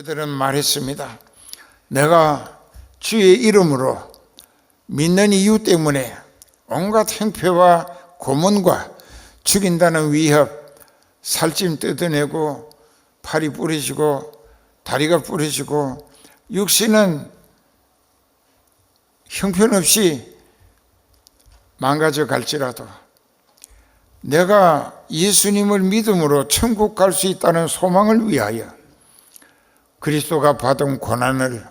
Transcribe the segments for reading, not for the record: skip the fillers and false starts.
그들은 말했습니다. 내가 주의 이름으로 믿는 이유 때문에 온갖 행패와 고문과 죽인다는 위협, 살찜 뜯어내고 팔이 부러지고 다리가 부러지고 육신은 형편없이 망가져 갈지라도 내가 예수님을 믿음으로 천국 갈 수 있다는 소망을 위하여 그리스도가 받은 고난을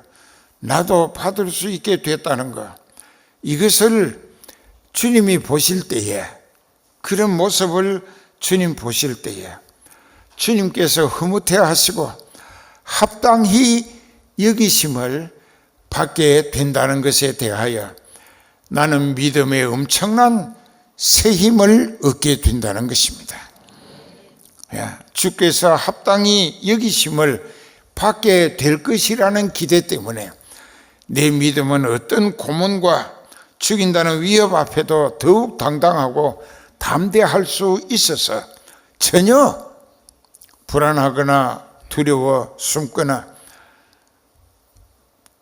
나도 받을 수 있게 됐다는 것, 이것을 주님이 보실 때에, 그런 모습을 주님 보실 때에 주님께서 흐뭇해 하시고 합당히 여기심을 받게 된다는 것에 대하여 나는 믿음의 엄청난 새 힘을 얻게 된다는 것입니다. 주께서 합당히 여기심을 받게 될 것이라는 기대 때문에 내 믿음은 어떤 고문과 죽인다는 위협 앞에도 더욱 당당하고 담대할 수 있어서 전혀 불안하거나 두려워 숨거나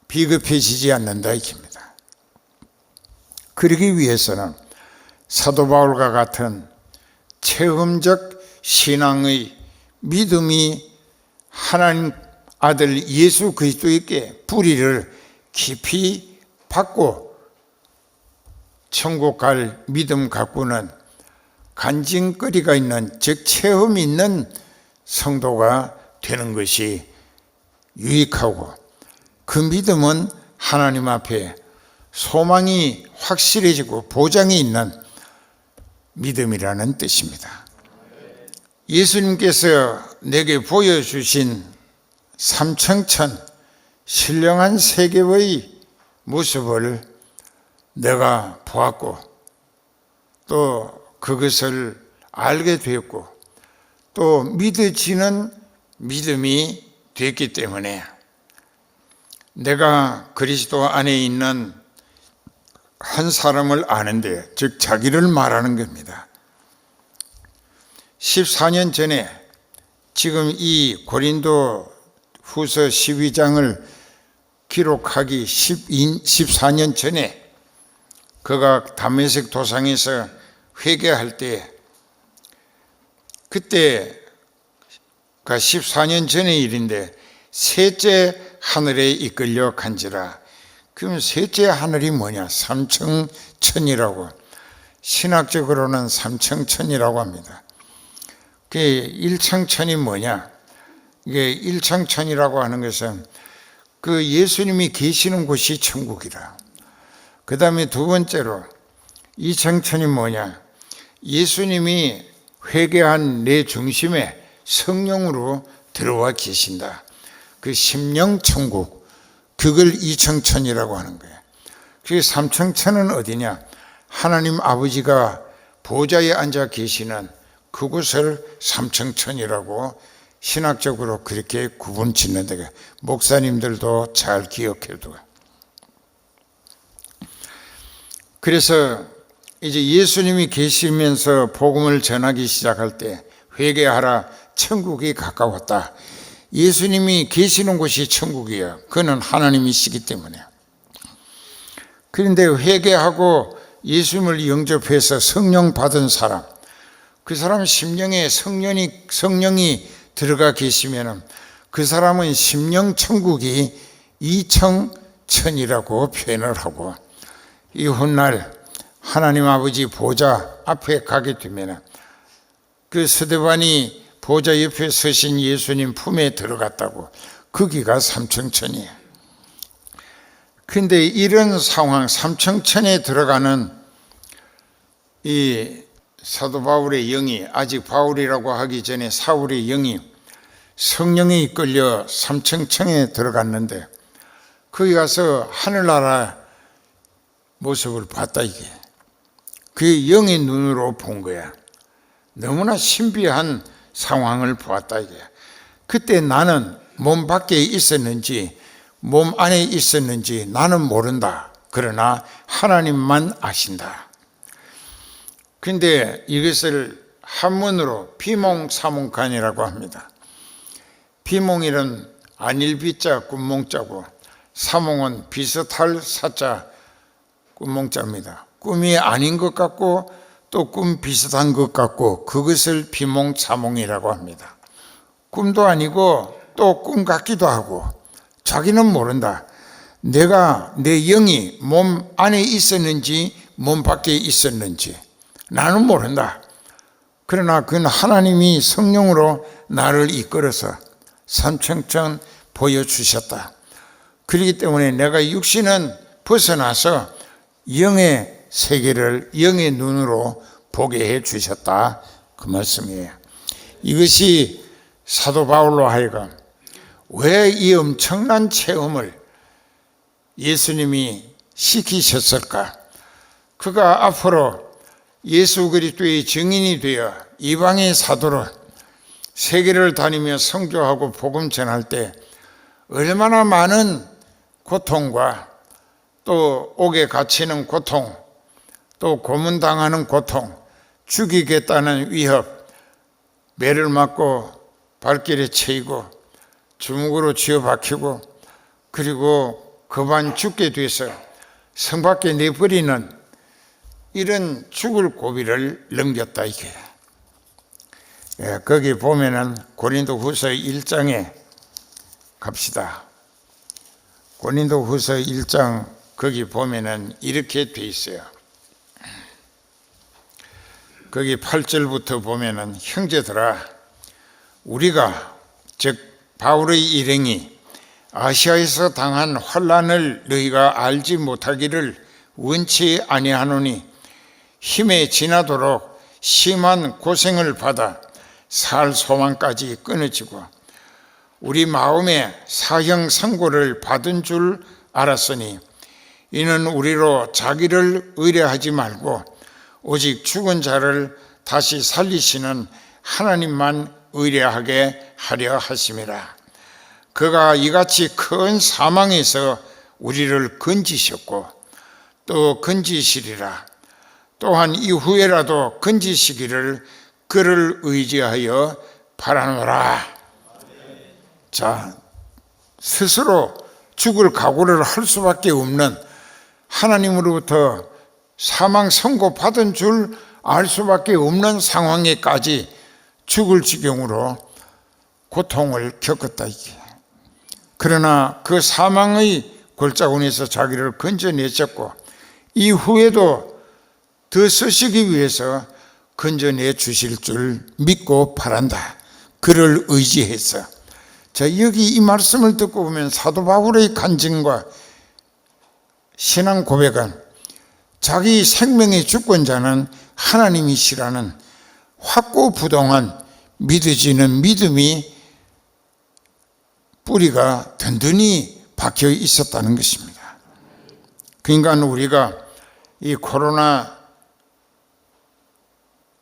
비급해지지 않는다 이겁니다. 그러기 위해서는 사도 바울과 같은 체험적 신앙의 믿음이 하나님 아들 예수 그리스도에게 뿌리를 깊이 받고 천국 갈 믿음 갖고는 간증거리가 있는, 즉 체험이 있는 성도가 되는 것이 유익하고, 그 믿음은 하나님 앞에 소망이 확실해지고 보장이 있는 믿음이라는 뜻입니다. 예수님께서 내게 보여주신 삼청천 신령한 세계의 모습을 내가 보았고 또 그것을 알게 되었고 또 믿어지는 믿음이 됐기 때문에 내가 그리스도 안에 있는 한 사람을 아는데, 즉 자기를 말하는 겁니다. 14년 전에 지금 이 고린도 후서 12장을 기록하기 14년 전에 그가 다메섹 도상에서 회개할 때, 그때가 14년 전의 일인데 셋째 하늘에 이끌려 간지라. 그럼 셋째 하늘이 뭐냐? 삼청천이라고, 신학적으로는 삼청천이라고 합니다. 그 일청천이 뭐냐? 이게 일청천이라고 하는 것은 그 예수님이 계시는 곳이 천국이라. 그 다음에 두 번째로 이청천이 뭐냐? 예수님이 회개한 내 중심에 성령으로 들어와 계신다. 그 심령천국, 그걸 이청천이라고 하는 거예요. 그 삼청천은 어디냐? 하나님 아버지가 보좌에 앉아 계시는 그곳을 삼청천이라고 신학적으로 그렇게 구분 짓는다. 목사님들도 잘 기억해두고. 그래서 이제 예수님이 계시면서 복음을 전하기 시작할 때 회개하라, 천국이 가까웠다. 예수님이 계시는 곳이 천국이에요. 그는 하나님이시기 때문에. 그런데 회개하고 예수님을 영접해서 성령 받은 사람, 그 사람 심령에 성령이 들어가 계시면 그 사람은 심령 천국이 이청천이라고 표현을 하고, 이 훗날 하나님 아버지 보좌 앞에 가게 되면 그 스데반이 보좌 옆에 서신 예수님 품에 들어갔다고, 거기가 삼청천이에요. 그런데 이런 상황, 삼청천에 들어가는 이 사도 바울의 영이, 아직 바울이라고 하기 전에 사울의 영이 성령에 이끌려 삼청천에 들어갔는데 거기 가서 하늘나라 모습을 봤다. 이게 그 영의 눈으로 본 거야. 너무나 신비한 상황을 보았다. 이게 그때 나는 몸 밖에 있었는지 몸 안에 있었는지 나는 모른다. 그러나 하나님만 아신다. 그런데 이것을 한문으로 비몽사몽간이라고 합니다. 비몽이란 안일비자 꿈몽자고 사몽은 비슷할 사자 꿈몽자입니다. 꿈이 아닌 것 같고 또 꿈 비슷한 것 같고 그것을 비몽사몽이라고 합니다. 꿈도 아니고 또 꿈 같기도 하고 자기는 모른다. 내가 내 영이 몸 안에 있었는지 몸 밖에 있었는지 나는 모른다. 그러나 그건 하나님이 성령으로 나를 이끌어서 삼층천 보여주셨다. 그렇기 때문에 내가 육신은 벗어나서 영의 세계를 영의 눈으로 보게 해 주셨다. 그 말씀이에요. 이것이 사도 바울로 하여금 왜 이 엄청난 체험을 예수님이 시키셨을까? 그가 앞으로 예수 그리스도의 증인이 되어 이방의 사도로 세계를 다니며 선교하고 복음 전할 때 얼마나 많은 고통과 또 옥에 갇히는 고통, 또 고문당하는 고통, 죽이겠다는 위협, 매를 맞고 발길에 채이고 주먹으로 쥐어박히고 그리고 그만 죽게 돼서 성 밖에 내버리는 이런 죽을 고비를 넘겼다 이게. 거기 보면은 고린도후서 1장에 갑시다. 고린도후서 1장 거기 보면은 이렇게 돼 있어요. 거기 8절부터 보면은 형제들아 우리가 즉 바울의 일행이 아시아에서 당한 환난을 너희가 알지 못하기를 원치 아니하노니 힘에 지나도록 심한 고생을 받아 살 소망까지 끊어지고 우리 마음에 사형 선고를 받은 줄 알았으니 이는 우리로 자기를 의뢰하지 말고 오직 죽은 자를 다시 살리시는 하나님만 의뢰하게 하려 하심이라. 그가 이같이 큰 사망에서 우리를 건지셨고 또 건지시리라. 또한 이후에라도 건지시기를 그를 의지하여 바라노라. 자, 스스로 죽을 각오를 할 수밖에 없는 하나님으로부터 사망 선고 받은 줄 알 수밖에 없는 상황에까지 죽을 지경으로 고통을 겪었다 이게. 그러나 그 사망의 골짜기에서 자기를 건져내셨고 이후에도 더 쓰시기 위해서 건져내 주실 줄 믿고 바란다. 그를 의지해서. 자, 여기 이 말씀을 듣고 보면 사도 바울의 간증과 신앙 고백은 자기 생명의 주권자는 하나님이시라는 확고부동한 믿어지는 믿음이 뿌리가 든든히 박혀 있었다는 것입니다. 그러니까 우리가 이 코로나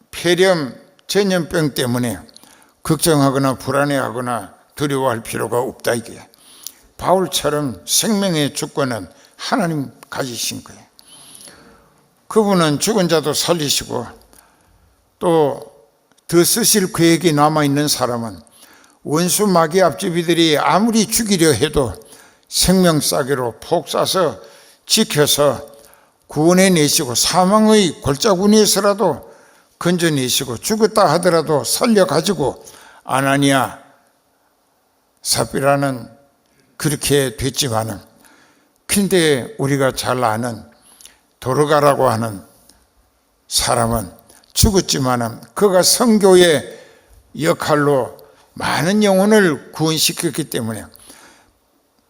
폐렴 전염병 때문에 걱정하거나 불안해하거나 두려워할 필요가 없다 이게. 바울처럼 생명의 주권은 하나님 가지신 거예요. 그분은 죽은 자도 살리시고 또 더 쓰실 계획이 남아있는 사람은 원수 마귀 앞제비들이 아무리 죽이려 해도 생명싸개로 폭 쏴서 지켜서 구원해내시고 사망의 골짜기에서라도 건져내시고 죽었다 하더라도 살려가지고 아나니아 삽비라는 그렇게 됐지만은 근데 우리가 잘 아는 도르가라고 하는 사람은 죽었지만은 그가 선교의 역할로 많은 영혼을 구원시켰기 때문에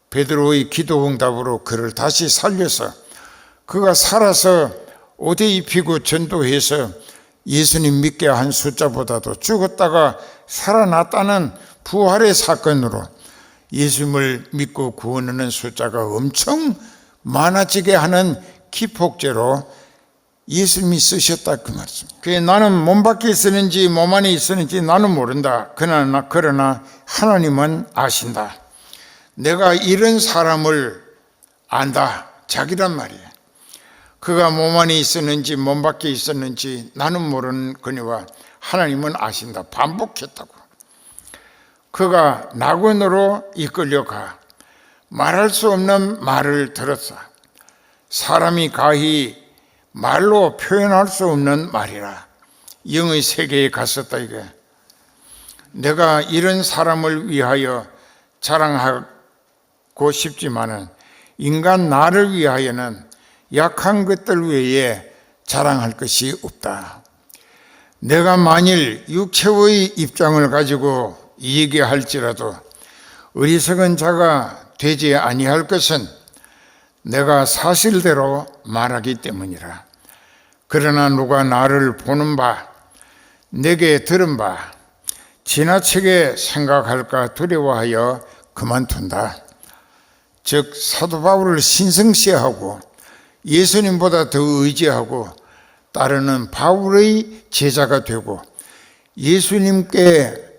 베드로의 기도 응답으로 그를 다시 살려서 그가 살아서 옷에 입히고 전도해서 예수님 믿게 한 숫자보다도 죽었다가 살아났다는 부활의 사건으로 예수님을 믿고 구원하는 숫자가 엄청 많아지게 하는 기폭제로 예수님이 쓰셨다 그 말씀입니다. 그게 나는 몸 밖에 있었는지 몸 안에 있었는지 나는 모른다. 그러나 하나님은 아신다. 내가 이런 사람을 안다. 자기란 말이에요. 그가 몸 안에 있었는지 몸 밖에 있었는지 나는 모르는 거니와 하나님은 아신다. 반복했다고. 그가 낙원으로 이끌려가 말할 수 없는 말을 들었어. 사람이 가히 말로 표현할 수 없는 말이라. 영의 세계에 갔었다 이게. 내가 이런 사람을 위하여 자랑하고 싶지만은 인간 나를 위하여는 약한 것들 외에 자랑할 것이 없다. 내가 만일 육체의 입장을 가지고 얘기할지라도 어리석은 자가 되지 아니할 것은 내가 사실대로 말하기 때문이라. 그러나 누가 나를 보는 바, 내게 들은 바, 지나치게 생각할까 두려워하여 그만둔다. 즉 사도 바울을 신성시하고 예수님보다 더 의지하고 따르는 바울의 제자가 되고 예수님께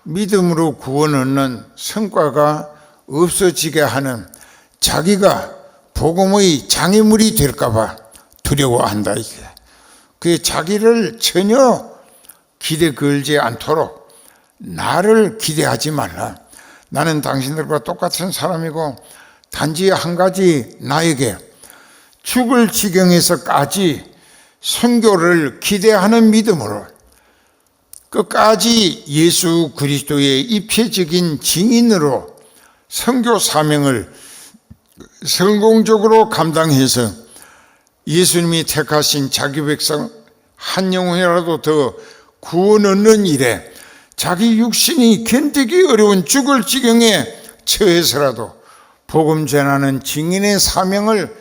믿음으로 구원 얻는 성과가 없어지게 하는 자기가 복음의 장애물이 될까 봐 두려워한다 이게. 그 자기를 전혀 기대 걸지 않도록 나를 기대하지 말라. 나는 당신들과 똑같은 사람이고 단지 한 가지 나에게 죽을 지경에서까지 선교를 기대하는 믿음으로 끝까지 예수 그리스도의 입체적인 증인으로 선교 사명을 성공적으로 감당해서 예수님이 택하신 자기 백성 한 영혼이라도 더 구원 얻는 일에 자기 육신이 견디기 어려운 죽을 지경에 처해서라도 복음 전하는 증인의 사명을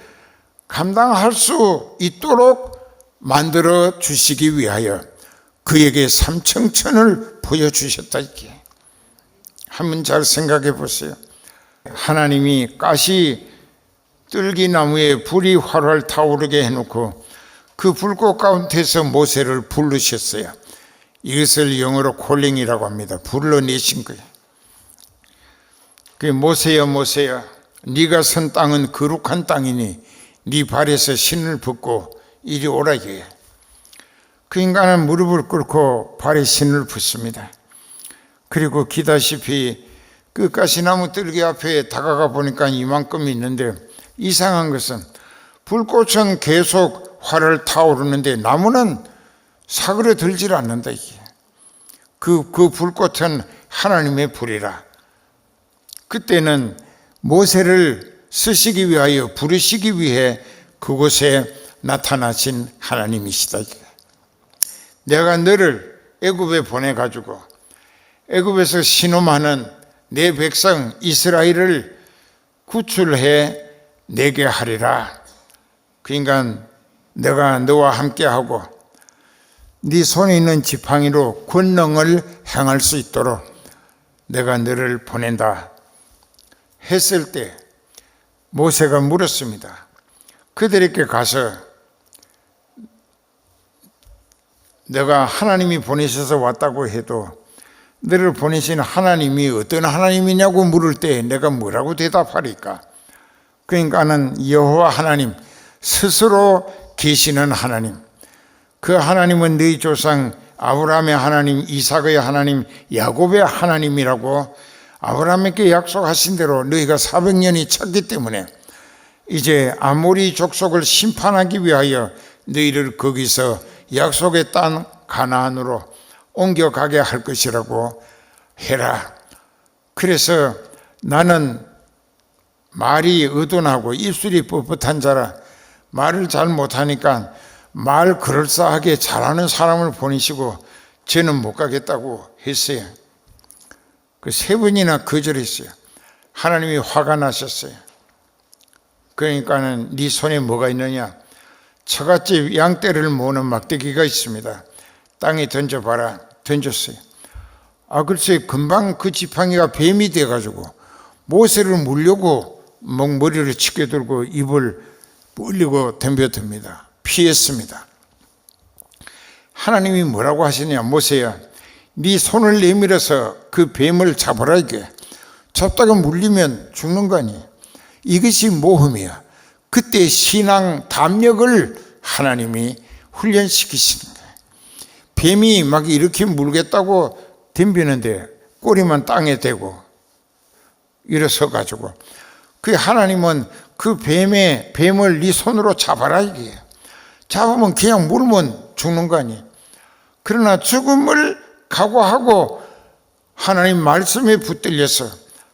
감당할 수 있도록 만들어 주시기 위하여 그에게 삼청천을 보여주셨다 이게. 한번 잘 생각해 보세요. 하나님이 가시 뜰기나무에 불이 활활 타오르게 해놓고 그 불꽃 가운데서 모세를 부르셨어요. 이것을 영어로 콜링이라고 합니다. 불러내신 거예요. 그 모세야 모세야, 네가 선 땅은 거룩한 땅이니 네 발에서 신을 벗고 이리 오라 이게. 그 인간은 무릎을 꿇고 발에 신을 벗습니다. 그리고 기다시피 그 가시나무 뜰기 앞에 다가가 보니까 이만큼 있는데 이상한 것은 불꽃은 계속 활을 타오르는데 나무는 사그러들질 않는다 이게. 그 불꽃은 하나님의 불이라. 그때는 모세를 쓰시기 위하여 부르시기 위해 그곳에 나타나신 하나님이시다 이게. 내가 너를 애굽에 보내가지고 애굽에서 신음하는 내 백성 이스라엘을 구출해 내게 하리라. 그러니까 내가 너와 함께하고 네 손에 있는 지팡이로 권능을 행할 수 있도록 내가 너를 보낸다 했을 때 모세가 물었습니다. 그들에게 가서 내가 하나님이 보내셔서 왔다고 해도 너를 보내신 하나님이 어떤 하나님이냐고 물을 때 내가 뭐라고 대답하리까? 그러니까는 여호와 하나님 스스로 계시는 하나님, 그 하나님은 너희 조상 아브라함의 하나님, 이삭의 하나님, 야곱의 하나님이라고 아브라함에게 약속하신 대로 너희가 400년이 찼기 때문에 이제 아모리 족속을 심판하기 위하여 너희를 거기서 약속의 땅 가나안으로 옮겨가게 할 것이라고 해라. 그래서 나는 말이 어둔하고 입술이 뻣뻣한 자라 말을 잘 못하니까 말 그럴싸하게 잘하는 사람을 보내시고 저는 못 가겠다고 했어요. 그 3번이나 거절했어요. 하나님이 화가 나셨어요. 그러니까는 네 손에 뭐가 있느냐? 처갓집 양떼를 모으는 막대기가 있습니다. 땅에 던져봐라. 던졌어요. 글쎄 금방 그 지팡이가 뱀이 돼가지고 모세를 물려고 머리를 치게 들고 입을 벌리고 덤벼듭니다. 피했습니다. 하나님이 뭐라고 하시냐? 모세야, 네 손을 내밀어서 그 뱀을 잡아라 이게. 잡다가 물리면 죽는 거 아니에요. 이것이 모험이야. 그때 신앙 담력을 하나님이 훈련시키시는 거예요. 뱀이 막 이렇게 물겠다고 덤비는데 꼬리만 땅에 대고 일어서 가지고, 그 하나님은 그 뱀을 네 손으로 잡아라 이게. 잡으면 그냥 물으면 죽는 거 아니에요. 그러나 죽음을 각오하고 하나님 말씀에 붙들려서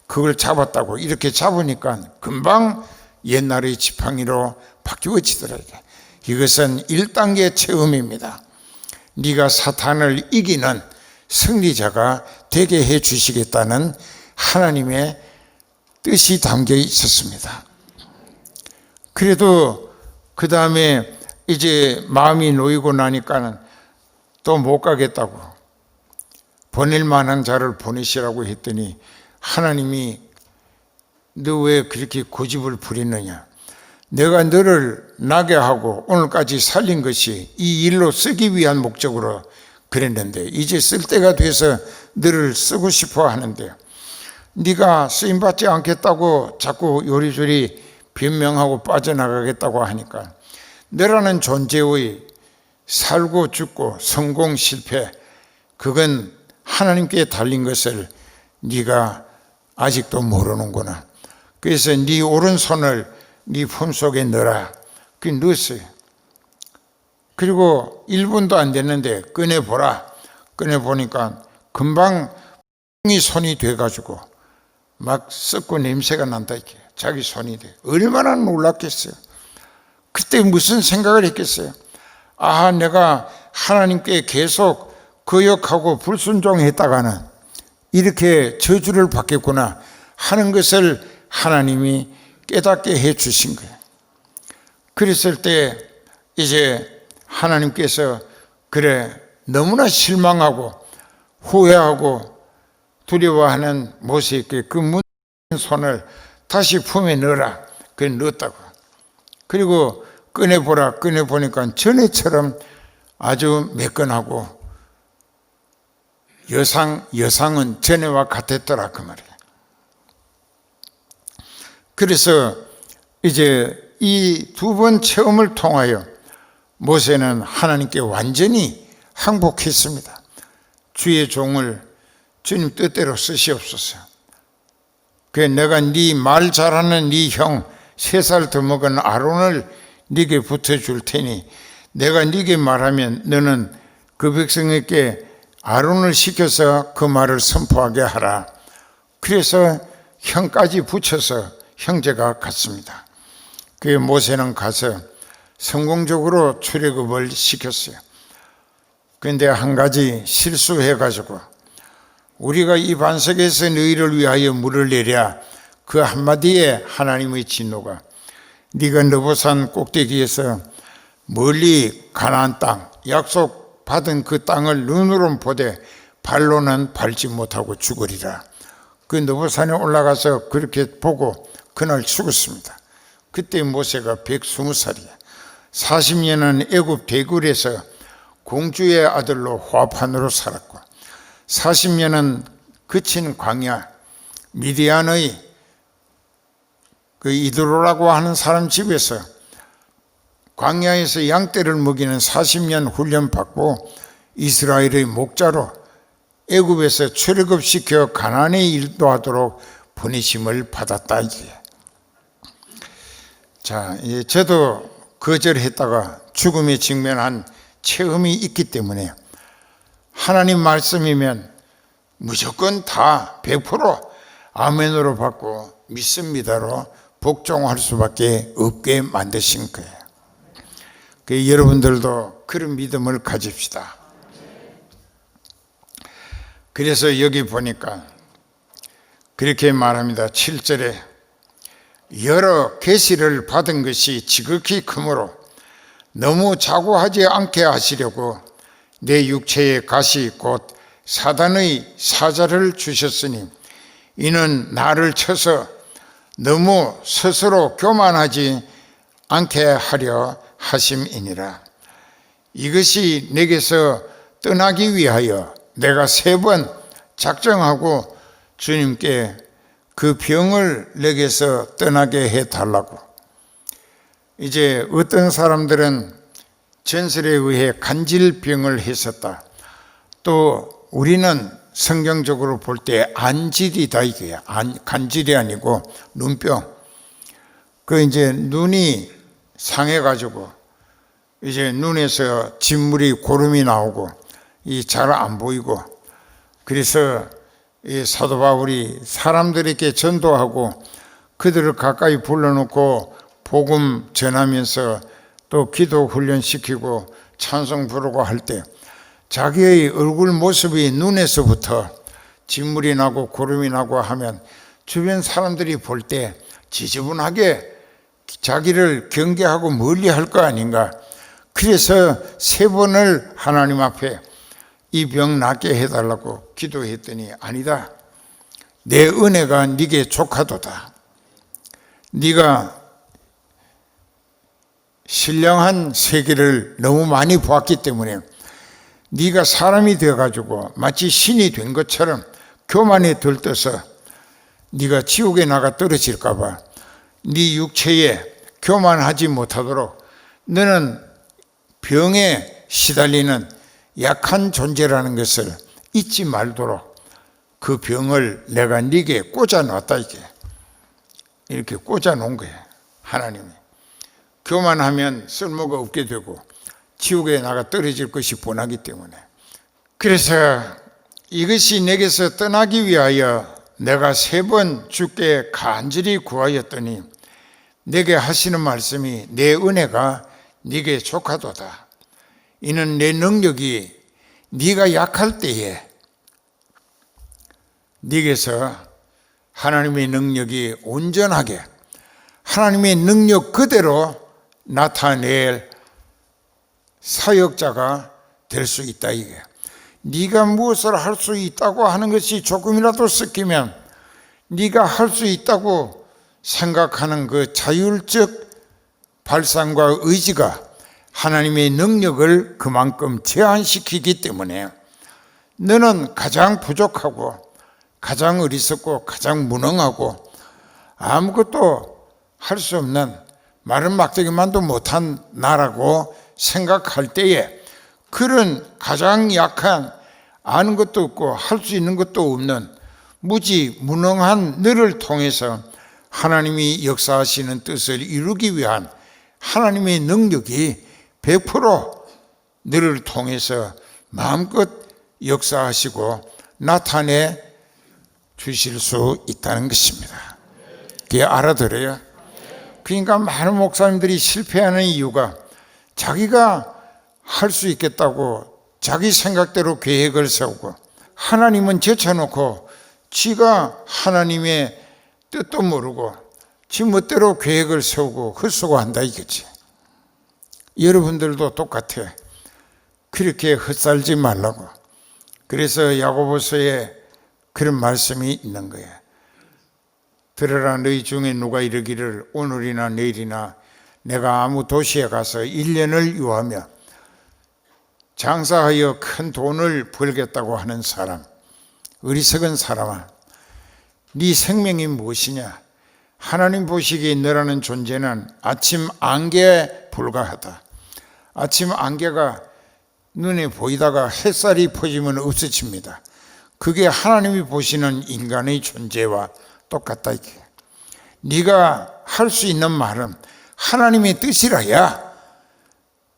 그걸 잡았다고. 이렇게 잡으니까 금방 옛날의 지팡이로 바뀌어지더라. 이것은 1단계 체험입니다. 네가 사탄을 이기는 승리자가 되게 해 주시겠다는 하나님의 뜻이 담겨 있었습니다. 그래도 그 다음에 이제 마음이 놓이고 나니까는 또 못 가겠다고, 보낼 만한 자를 보내시라고 했더니 하나님이 너 왜 그렇게 고집을 부리느냐, 내가 너를 나게 하고 오늘까지 살린 것이 이 일로 쓰기 위한 목적으로 그랬는데 이제 쓸 때가 돼서 너를 쓰고 싶어 하는데 네가 쓰임받지 않겠다고 자꾸 요리조리 변명하고 빠져나가겠다고 하니까 너라는 존재의 살고 죽고 성공 실패, 그건 하나님께 달린 것을 네가 아직도 모르는구나. 그래서 네 오른손을 네 품속에 넣어라. 그 넣었어요. 그리고 1분도 안 됐는데 꺼내보라. 꺼내보니까 금방 이 손이 돼가지고 막 썩고 냄새가 난다 이렇게. 자기 손이 돼. 얼마나 놀랐겠어요. 그때 무슨 생각을 했겠어요. 아, 내가 하나님께 계속 거역하고 불순종했다가는 이렇게 저주를 받겠구나 하는 것을 하나님이 깨닫게 해 주신 거예요. 그랬을 때 이제 하나님께서 그래, 너무나 실망하고 후회하고 두려워하는 모세에게 그 문 손을 다시 품에 넣어라. 그래 넣었다고. 그리고 꺼내보라. 꺼내보니까 전에처럼 아주 매끈하고 여상은 전에와 같았더라 그 말이에요. 그래서 이제 이 두 번 체험을 통하여 모세는 하나님께 완전히 항복했습니다. 주의 종을 주님 뜻대로 쓰시옵소서. 그래, 내가 네 말 잘하는 네 형 3살 더 먹은 아론을 네게 붙여줄 테니 내가 네게 말하면 너는 그 백성에게 아론을 시켜서 그 말을 선포하게 하라. 그래서 형까지 붙여서 형제가 갔습니다. 그 모세는 가서 성공적으로 출애굽을 시켰어요. 그런데 한 가지 실수해가지고 우리가 이 반석에서 너희를 위하여 물을 내랴, 그 한마디에 하나님의 진노가 네가 느보산 꼭대기에서 멀리 가나안 땅 약속받은 그 땅을 눈으로는 보되 발로는 밟지 못하고 죽으리라. 그 느보산에 올라가서 그렇게 보고 그날 죽었습니다. 그때 모세가 120살이야. 40년은 애굽 대굴에서 공주의 아들로 호합한으로 살았고 40년은 그친 광야 미디안의 그 이드로라고 하는 사람 집에서 광야에서 양떼를 먹이는 40년 훈련 받고 이스라엘의 목자로 애굽에서 출애굽시켜 가나안에 인도하도록 보내심을 받았다 이게. 자, 저도 거절했다가 죽음에 직면한 체험이 있기 때문에 하나님 말씀이면 무조건 다 100% 아멘으로 받고 믿습니다로 복종할 수밖에 없게 만드신 거예요. 그래서 여러분들도 그런 믿음을 가집시다. 그래서 여기 보니까 그렇게 말합니다. 7절에 여러 계시를 받은 것이 지극히 크므로 너무 자고하지 않게 하시려고 내 육체에 가시 곧 사단의 사자를 주셨으니 이는 나를 쳐서 너무 스스로 교만하지 않게 하려 하심이니라. 이것이 내게서 떠나기 위하여 내가 3번 작정하고 주님께 그 병을 내게서 떠나게 해달라고. 이제 어떤 사람들은 전설에 의해 간질병을 했었다. 또 우리는 성경적으로 볼 때 안질이다 이게야. 간질이 아니고 눈병. 그 이제 눈이 상해가지고 이제 눈에서 진물이 고름이 나오고 이 잘 안 보이고, 그래서 이 사도 바울이 사람들에게 전도하고 그들을 가까이 불러놓고 복음 전하면서 또 기도 훈련시키고 찬송 부르고 할 때 자기의 얼굴 모습이 눈에서부터 진물이 나고 고름이 나고 하면 주변 사람들이 볼 때 지저분하게 자기를 경계하고 멀리 할 거 아닌가. 그래서 3번을 하나님 앞에 이 병 낫게 해달라고 기도했더니 아니다. 내 은혜가 네게 족하도다. 네가 신령한 세계를 너무 많이 보았기 때문에 네가 사람이 되어가지고 마치 신이 된 것처럼 교만에 들떠서 네가 지옥에 나가 떨어질까 봐 네 육체에 교만하지 못하도록 너는 병에 시달리는 약한 존재라는 것을 잊지 말도록 그 병을 내가 네게 꽂아놨다. 이렇게 꽂아놓은 거예요. 하나님이. 교만하면 쓸모가 없게 되고 지옥에 나가 떨어질 것이 뻔하기 때문에. 그래서 이것이 내게서 떠나기 위하여 내가 3번 주께 간절히 구하였더니 내게 하시는 말씀이 내 은혜가 네게 족하도다. 이는 내 능력이 네가 약할 때에 네게서 하나님의 능력이 온전하게 하나님의 능력 그대로 나타낼 사역자가 될 수 있다. 이게 네가 무엇을 할 수 있다고 하는 것이 조금이라도 섞이면 네가 할 수 있다고 생각하는 그 자율적 발상과 의지가 하나님의 능력을 그만큼 제한시키기 때문에 너는 가장 부족하고 가장 어리석고 가장 무능하고 아무것도 할 수 없는 마른 막대기만도 못한 나라고 생각할 때에 그런 가장 약한 아는 것도 없고 할 수 있는 것도 없는 무지 무능한 너를 통해서 하나님이 역사하시는 뜻을 이루기 위한 하나님의 능력이 100% 너를 통해서 마음껏 역사하시고 나타내 주실 수 있다는 것입니다. 그게 알아들어요? 그러니까 많은 목사님들이 실패하는 이유가 자기가 할 수 있겠다고 자기 생각대로 계획을 세우고 하나님은 제쳐놓고 지가 하나님의 뜻도 모르고 지 멋대로 계획을 세우고 헛수고한다 이거지. 여러분들도 똑같아. 그렇게 헛살지 말라고. 그래서 야고보서에 그런 말씀이 있는 거예요. 들으라, 너희 중에 누가 이르기를 오늘이나 내일이나 내가 아무 도시에 가서 1년을 유하며 장사하여 큰 돈을 벌겠다고 하는 사람, 어리석은 사람아, 네 생명이 무엇이냐? 하나님 보시기에 너라는 존재는 아침 안개에 불과하다. 아침 안개가 눈에 보이다가 햇살이 퍼지면 없어집니다. 그게 하나님이 보시는 인간의 존재와 똑같다. 이게 네가 할 수 있는 말은 하나님의 뜻이라야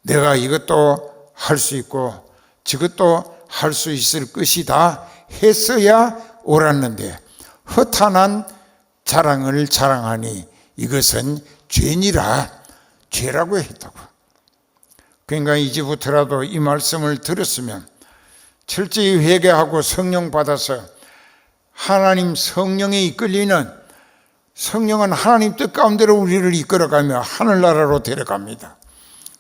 내가 이것도 할 수 있고 저것도 할 수 있을 것이다 했어야 옳았는데 허탄한 자랑을 자랑하니 이것은 죄니라, 죄라고 했다고. 그러니까 이제부터라도 이 말씀을 들었으면 철저히 회개하고 성령 받아서 하나님 성령에 이끌리는, 성령은 하나님 뜻 가운데로 우리를 이끌어가며 하늘나라로 데려갑니다.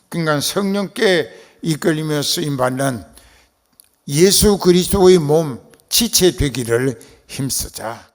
그러니까 성령께 이끌리며 쓰임받는 예수 그리스도의 몸 지체 되기를 힘쓰자.